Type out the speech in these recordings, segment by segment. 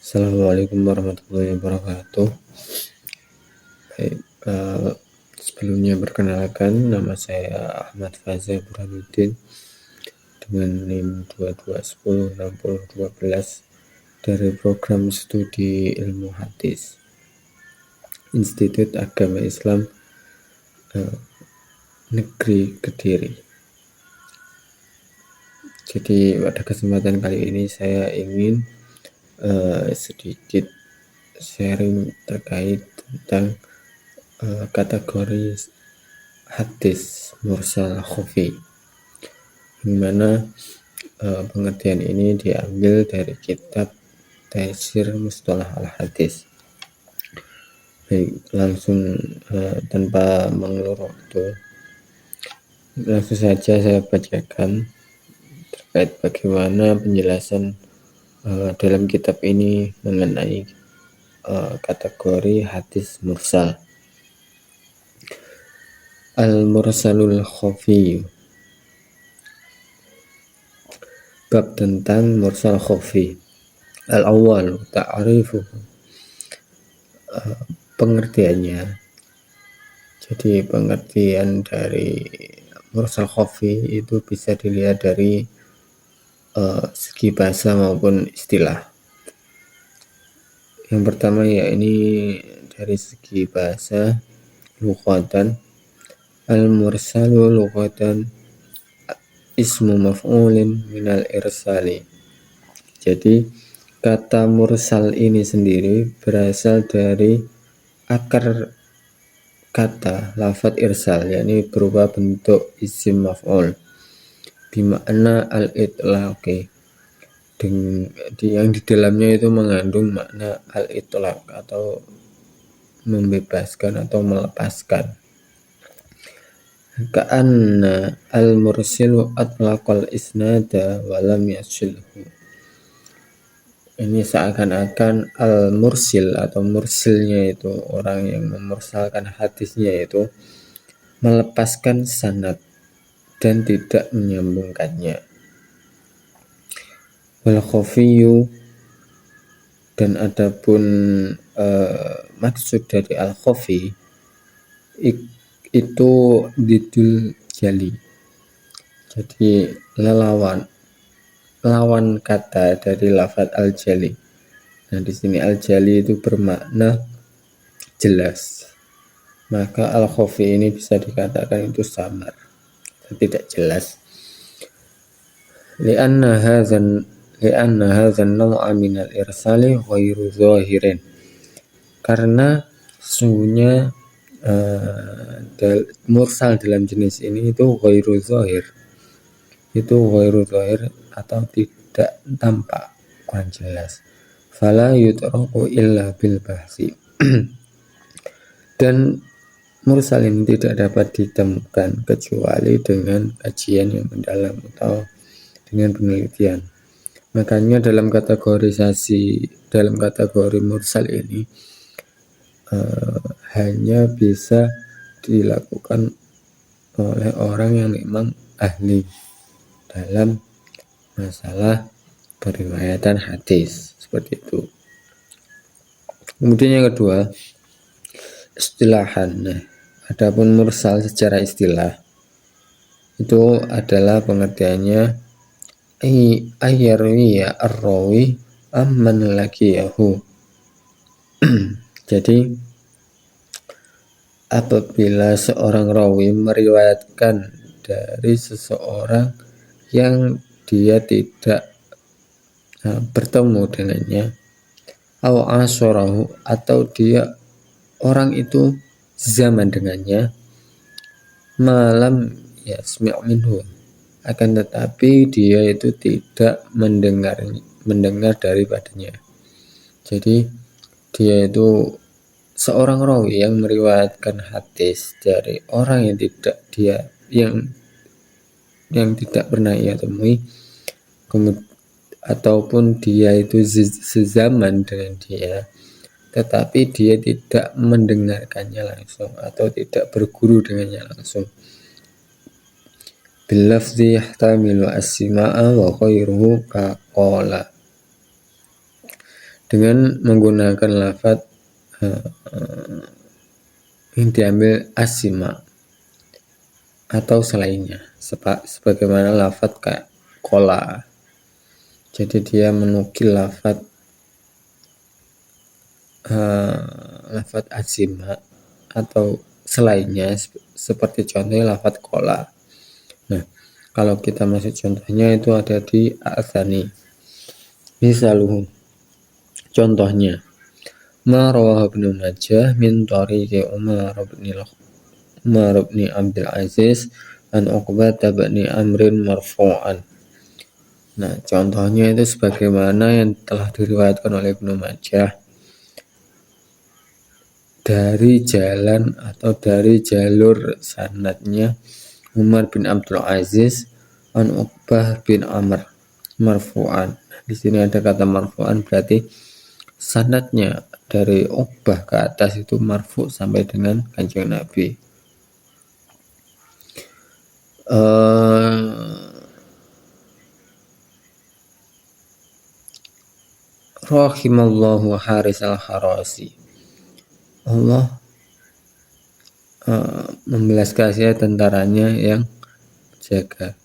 Assalamualaikum warahmatullahi wabarakatuh. Baik, sebelumnya perkenalkan, nama saya Ahmad Faza Burhanuddin dengan NIM 22106012 dari program studi ilmu hadis Institut Agama Islam Negeri Kediri. Jadi pada kesempatan kali ini saya ingin sedikit sharing terkait tentang kategori hadis mursal khafi, di mana pengertian ini diambil dari kitab Taisir Mustalah al-Hadis. Baik, langsung tanpa mengulur waktu, langsung saja saya bacakan terkait bagaimana penjelasan dalam kitab ini mengenai kategori hadis mursal. Al-Mursalul Khafi. Bab tentang mursal khafi. Al-awwal ta'rifu, pengertiannya. Jadi pengertian dari mursal khafi itu bisa dilihat dari segi bahasa maupun istilah. Yang pertama ya ini dari segi bahasa, lughatan. Al-mursalu lughatan ismu maf'ulin minal irsali. Jadi kata mursal ini sendiri berasal dari akar kata lafadz irsal, yakni berupa bentuk isim maf'ul bimakna al-itlaqi, yang di dalamnya itu mengandung makna al-itlaq atau membebaskan atau melepaskan. Ka'anna al-mursilu atlaqal isnada walam yasilhu. Ini seakan-akan al-mursil atau mursilnya itu orang yang memursalkan hadisnya itu melepaskan sanad dan tidak menyambungkannya. Wal khafiyyu, dan adapun maksud dari al-khafi itu didul jali. Jadi lawan kata dari lafadz al-jali. Nah, di sini al-jali itu bermakna jelas. Maka al-khafi ini bisa dikatakan itu samar, tidak jelas. Li'anna hadzan naw'a min al-irsali ghairu zahirin. Karena sesungguhnya mursal dalam jenis ini itu ghairu zahir. Itu ghairu zahir atau tidak tampak, kurang jelas. Fala yutraku illa bil bahsi. Dan mursal ini tidak dapat ditemukan kecuali dengan kajian yang mendalam atau dengan penelitian. Makanya dalam kategori mursal ini hanya bisa dilakukan oleh orang yang memang ahli dalam masalah periwayatan hadis, seperti itu. Kemudian yang kedua, istilahan. Nah, adapun mursal secara istilah itu adalah pengertiannya ayyarwiya ar-rawi amman laqiyahu. Jadi apabila seorang rawi meriwayatkan dari seseorang yang dia tidak bertemu dengannya, atau dia orang itu zaman dengannya, malam yasmi' minhu, akan tetapi dia itu tidak mendengar daripadanya. Jadi dia itu seorang rawi yang meriwayatkan hadis dari orang yang tidak pernah ia temui, ataupun dia itu sezaman dengan dia, tetapi dia tidak mendengarkannya langsung atau tidak berguru dengannya langsung. Bilafzi yahtamilu as-sima'a wa ghairuhu kaqala. dengan menggunakan lafadz yang diambil asima atau selainnya, sebagaimana lafadz kayak kola. Jadi dia menukil lafadz asima atau selainnya, seperti contohnya lafadz kola. Nah, kalau kita masuk contohnya itu ada di A'tsani. Misalnya, contohnya, ma rawahu Ibnu Majah min tariqi Umar bin Abdul Aziz an Uqbah bin Amrin marfu'an. Nah, contohnya itu sebagaimana yang telah diriwayatkan oleh Ibnu Majah dari jalan atau dari jalur sanadnya Umar bin Abdul Aziz an Uqbah bin Amr marfu'an. Di sini ada kata marfu'an, berarti sanadnya dari Uqbah ke atas itu marfu sampai dengan Kanjeng Nabi. Rahimallahu Haris al-Harasi. Allah membelas kasihan tentaranya yang jaga.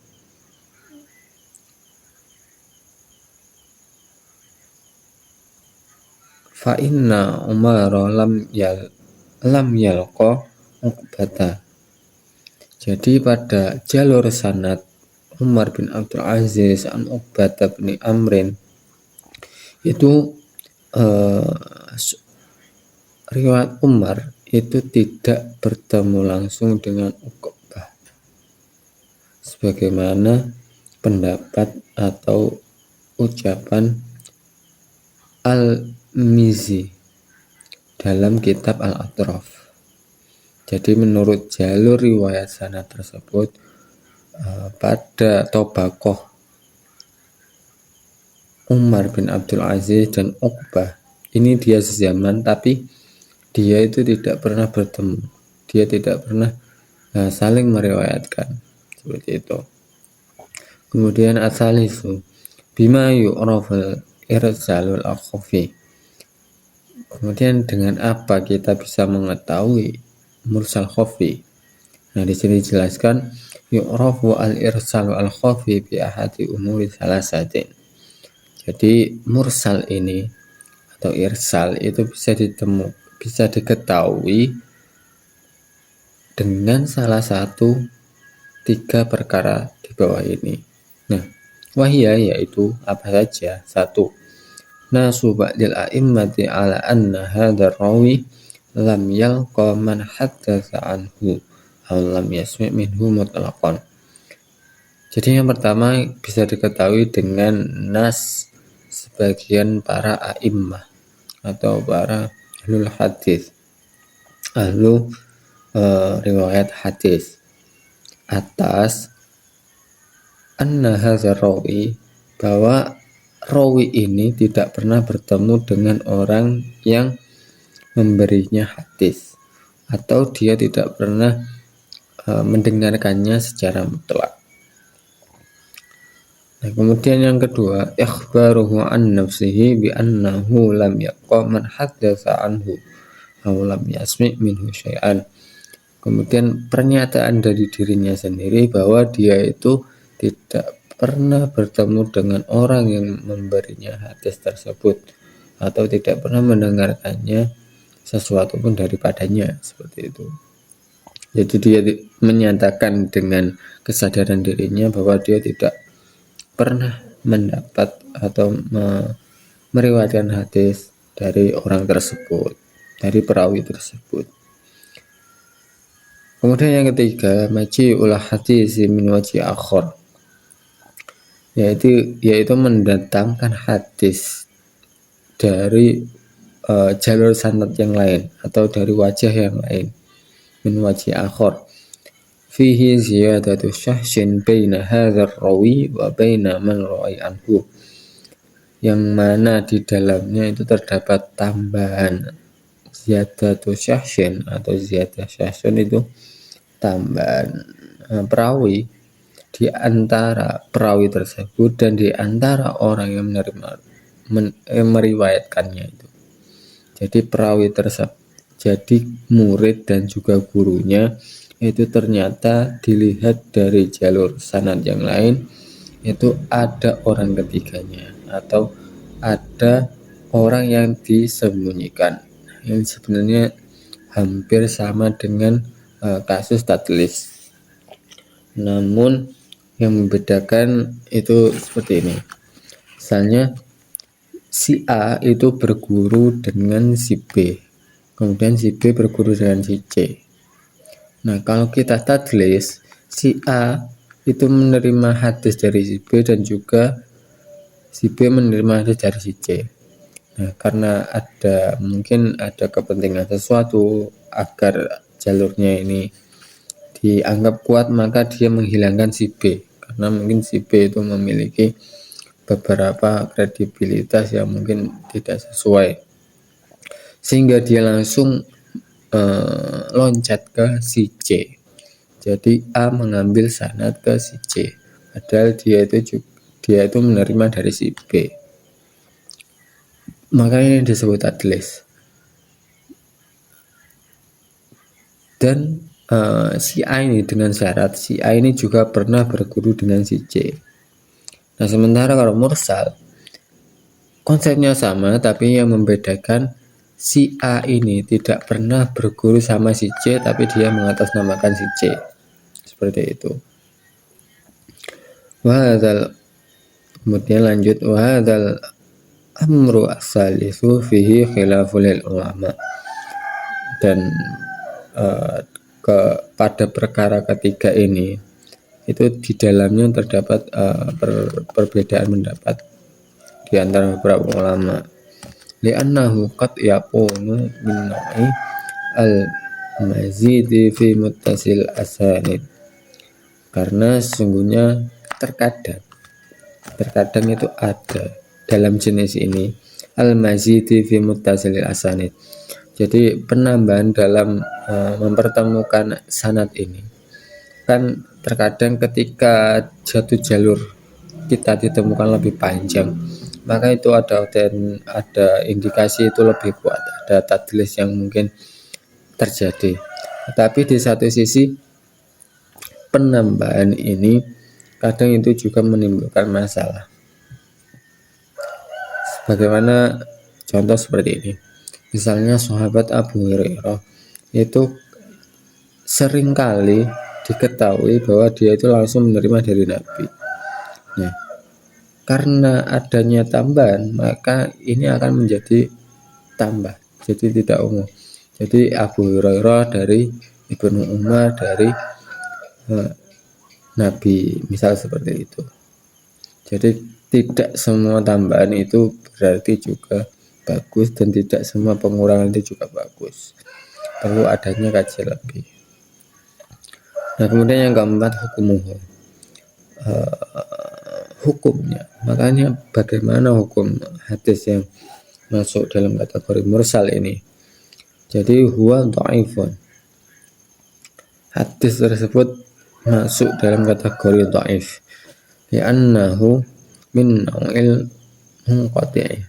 Fa inna Umar lam yalqa Uqbata. Jadi pada jalur sanad Umar bin Abdul Aziz an Uqbah bin Amrin itu riwayat Umar itu tidak bertemu langsung dengan Uqbah, sebagaimana pendapat atau ucapan Al-Mizzi dalam kitab Al-Atraf. Jadi menurut jalur riwayat sanad tersebut pada Tobakoh Umar bin Abdul Aziz dan Uqbah ini dia sezaman, tapi dia itu tidak pernah bertemu, dia tidak pernah saling meriwayatkan, seperti itu. Kemudian asalisu bima yu'raful irsalul akhafi. Kemudian dengan apa kita bisa mengetahui mursal khafi? Nah, di sini dijelaskan yu'rafu al-irsalu al-khafi bi ahadi umuri salasatin. Jadi mursal ini atau irsal itu bisa diketahui dengan salah satu 3 perkara di bawah ini. Nah, wahia yaitu apa saja? 1. Nasu ba'dil a'immati ala anna hadha rawi lam yalqa man haddatsa anhu aw lam yasmi' minhu mutlaqan. Jadi yang pertama bisa diketahui dengan nas sebagian para a'immah atau para ahlul hadis, riwayat hadis atas anna hadza rawi, bahwa rawi ini tidak pernah bertemu dengan orang yang memberinya hadis atau dia tidak pernah mendengarkannya secara mutlak. Nah, kemudian yang kedua, ikhbaruhu an nafsihi bi annahu lam yaqa man haddatsa anhu aw lam yasmi' minhu syai'an. Kemudian pernyataan dari dirinya sendiri bahwa dia itu tidak pernah bertemu dengan orang yang memberinya hadis tersebut atau tidak pernah mendengarkannya sesuatu pun daripadanya, seperti itu. Jadi dia menyatakan dengan kesadaran dirinya bahwa dia tidak pernah mendapat atau meriwayatkan hadis dari orang tersebut, dari perawi tersebut. Kemudian yang ketiga, maji ulah hadis min wajhi akhar, yaitu mendatangkan hadis dari jalur sanad yang lain atau dari wajah yang lain, min wajhi akhar fihi ziyadatu syahsin baina hadzal rawi wa baina man rawi anhu, yang mana di dalamnya itu terdapat tambahan ziyadatu syahsin atau ziyadah syahsin itu tambahan perawi di antara perawi tersebut dan di antara orang yang meriwayatkannya itu. Jadi perawi tersebut, jadi murid dan juga gurunya itu ternyata dilihat dari jalur sanad yang lain itu ada orang ketiganya atau ada orang yang disembunyikan. Ini sebenarnya hampir sama dengan kasus tadlis. Namun yang membedakan itu seperti ini. Misalnya si A itu berguru dengan si B, kemudian si B berguru dengan si C. Nah, kalau kita tadlis, si A itu menerima hadis dari si B dan juga si B menerima hadis dari si C. Nah, karena mungkin ada kepentingan sesuatu agar jalurnya ini dianggap kuat, maka dia menghilangkan si B karena mungkin si B itu memiliki beberapa kredibilitas yang mungkin tidak sesuai, sehingga dia langsung loncat ke si C. Jadi A mengambil sanad ke si C, padahal dia itu menerima dari si B. Makanya ini disebut tadlis. Dan si A ini dengan syarat si A ini juga pernah berguru dengan si C. Nah, sementara kalau mursal konsepnya sama, tapi yang membedakan si A ini tidak pernah berguru sama si C, tapi dia mengatasnamakan si C. Seperti itu. Kemudian lanjut, wahadzal amru as-salisu fihi khilaful ulama. Dan pada perkara ketiga ini itu di dalamnya terdapat perbedaan pendapat di antara beberapa ulama. Li'annahu qad yakunu min na'i al-mazidi fi muttasil asanid. Karena sesungguhnya terkadang itu ada dalam jenis ini al-mazidi fi muttasil asanid. Jadi penambahan dalam mempertemukan sanad ini kan terkadang ketika satu jalur kita ditemukan lebih panjang, maka itu ada indikasi itu lebih kuat, ada tadlis yang mungkin terjadi. Tapi di satu sisi penambahan ini kadang itu juga menimbulkan masalah. Sebagaimana contoh seperti ini. Misalnya sahabat Abu Hurairah itu seringkali diketahui bahwa dia itu langsung menerima dari Nabi. Nah, karena adanya tambahan, maka ini akan menjadi tambah, jadi tidak umum. Jadi Abu Hurairah dari Ibnu Umar dari Nabi, misal seperti itu. Jadi tidak semua tambahan itu berarti juga bagus, dan tidak semua pengurangan itu juga bagus. Perlu adanya kajian lebih. Nah, kemudian yang keempat, hukumnya. Makanya bagaimana hukum hadis yang masuk dalam kategori mursal ini? Jadi huwa dhaifun. Hadis tersebut masuk dalam kategori dhaif. Li'annahu min naw'il munqati'.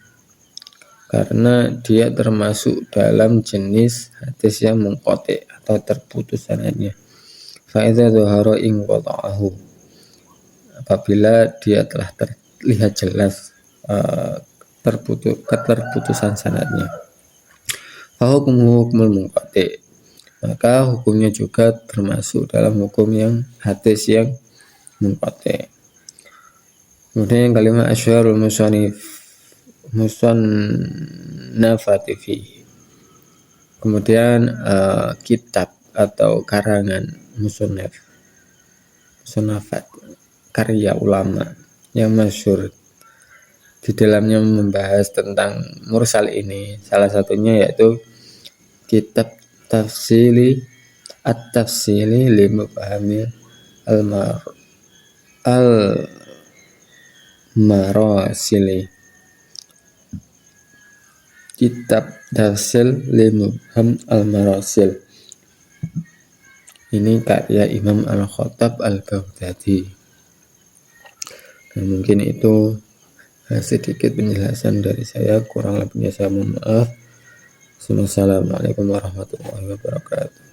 Karena dia termasuk dalam jenis hadis yang munqati' atau terputus sanadnya. Fa'idza dhahara inqata'ahu, apabila dia telah terlihat jelas keterputusan sanadnya. Hukmul munqati', maka hukumnya juga termasuk dalam hukum yang hadis yang munqati'. Kemudian yang kelima, asyarul musannafati fihi. Kemudian kitab atau karangan musannafat, karya ulama yang masyhur di dalamnya membahas tentang mursal ini. Salah satunya yaitu kitab tafsili li mufahami al-marasili. Kitab tafsil li mufham al-marasil. Ini karya Imam Al-Khattab Al-Baghdadi. Nah, mungkin itu sedikit penjelasan dari saya, kurang lebihnya saya mohon maaf. Wassalamualaikum warahmatullahi wabarakatuh.